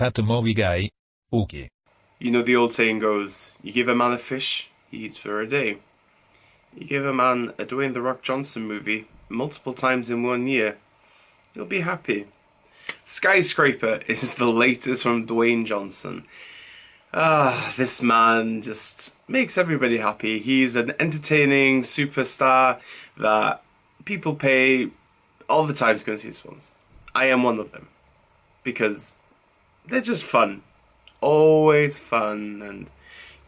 thatmovieguyUK. You know the old saying goes, you give a man a fish, he eats for a day. You give a man a Dwayne "The Rock" Johnson movie multiple times in 1 year, he'll be happy. Skyscraper is the latest from Dwayne Johnson. This man just makes everybody happy. He's an entertaining superstar that people pay all the time to go and see his films. I am one of them. Because they're just fun. Always fun, and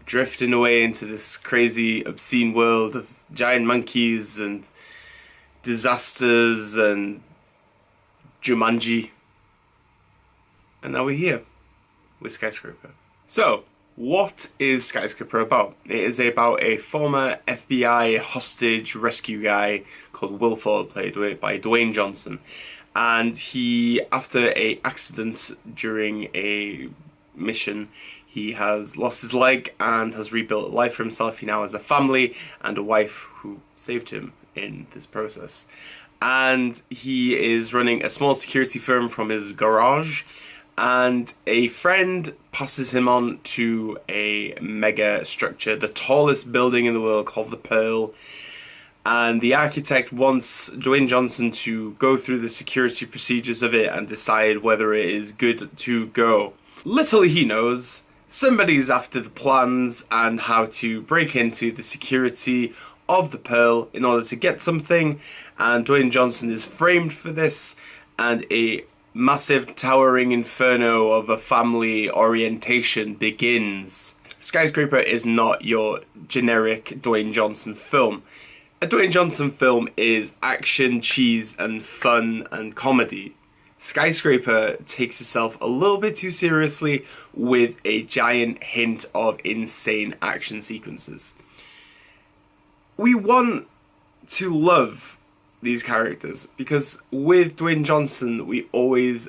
drifting away into this crazy, obscene world of giant monkeys and disasters and Jumanji. And now we're here with Skyscraper. So, what is Skyscraper about? It is about a former FBI hostage rescue guy called Will Ford, played by Dwayne Johnson. And he, after an accident during a mission, he has lost his leg and has rebuilt a life for himself. He now has a family and a wife who saved him in this process. And he is running a small security firm from his garage. And a friend passes him on to a mega structure, the tallest building in the world, called the Pearl. And the architect wants Dwayne Johnson to go through the security procedures of it and decide whether it is good to go. Little he knows, somebody's after the plans and how to break into the security of the Pearl in order to get something. And Dwayne Johnson is framed for this, and a massive towering inferno of a family orientation begins. Skyscraper is not your generic Dwayne Johnson film. A Dwayne Johnson film is action, cheese, and fun and comedy. Skyscraper takes itself a little bit too seriously with a giant hint of insane action sequences. We want to love these characters because with Dwayne Johnson we always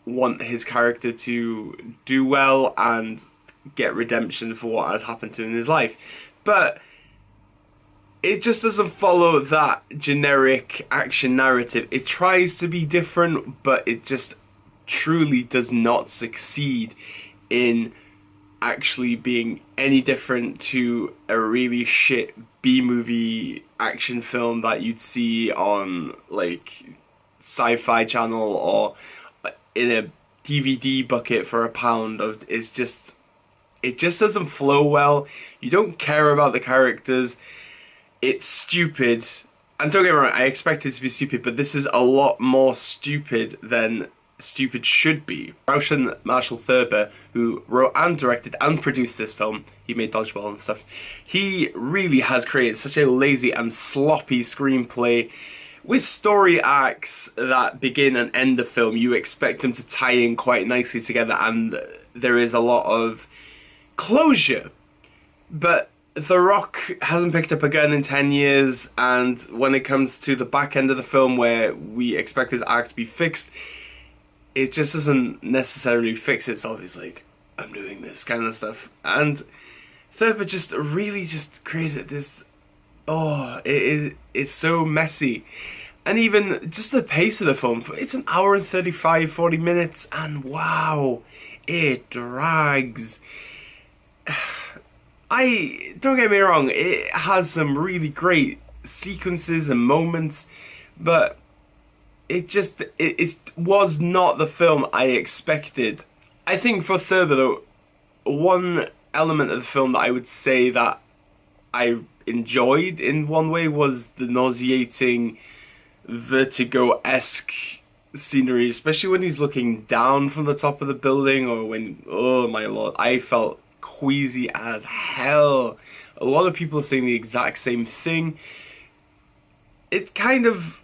want his character to do well and get redemption for what has happened to him in his life, but it just doesn't follow that generic action narrative. It tries to be different, but it just truly does not succeed in actually being any different to a really shit B-movie action film that you'd see on like Sci-Fi Channel or in a DVD bucket for £1. It just doesn't flow well. You don't care about the characters. It's stupid. And don't get me wrong, I expect it to be stupid, but this is a lot more stupid than stupid should be. Roshan Marshall Thurber, who wrote and directed and produced this film, he made Dodgeball and stuff, he really has created such a lazy and sloppy screenplay with story arcs that begin and end the film. You expect them to tie in quite nicely together, and there is a lot of closure. But The Rock hasn't picked up a gun in 10 years, and when it comes to the back end of the film where we expect his arc to be fixed, it just doesn't necessarily fix itself. He's like, I'm doing this kind of stuff. And Thurber just really just created this, it's so messy. And even just the pace of the film, it's an hour and 35, 40 minutes, and wow, it drags. Don't get me wrong, it has some really great sequences and moments, but it was not the film I expected. I think for Thurber though, one element of the film that I would say that I enjoyed in one way was the nauseating, Vertigo-esque scenery, especially when he's looking down from the top of the building, or when, oh my lord, I felt queasy as hell. A lot of people are saying the exact same thing. It's kind of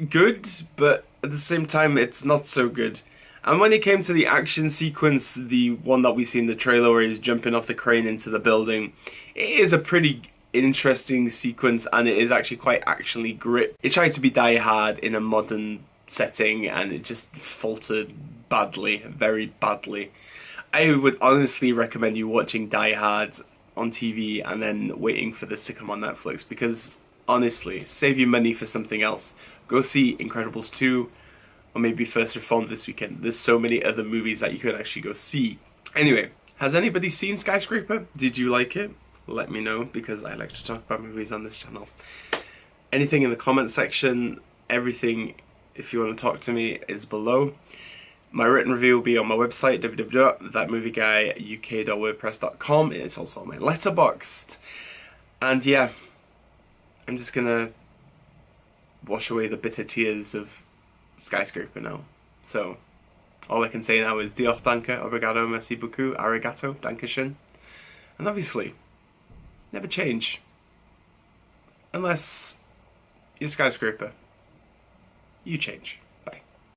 good, but at the same time it's not so good. And when it came to the action sequence, the one that we see in the trailer where he's jumping off the crane into the building, it is a pretty interesting sequence, and it is actually quite actionally grit. It tried to be Die Hard in a modern setting, and it just faltered badly, very badly. I would honestly recommend you watching Die Hard on TV and then waiting for this to come on Netflix, because honestly, save your money for something else. Go see Incredibles 2 or maybe First Reformed this weekend. There's so many other movies that you could actually go see. Anyway, has anybody seen Skyscraper? Did you like it? Let me know, because I like to talk about movies on this channel. Anything in the comment section, everything, if you want to talk to me, is below. My written review will be on my website, www.thatmovieguyuk.wordpress.com. It's also on my Letterboxd. And yeah, I'm just gonna wash away the bitter tears of Skyscraper now. So, all I can say now is Diolch, danke, obrigado, merci beaucoup, arigato, dankeschön. And obviously, never change. Unless you're Skyscraper. You change.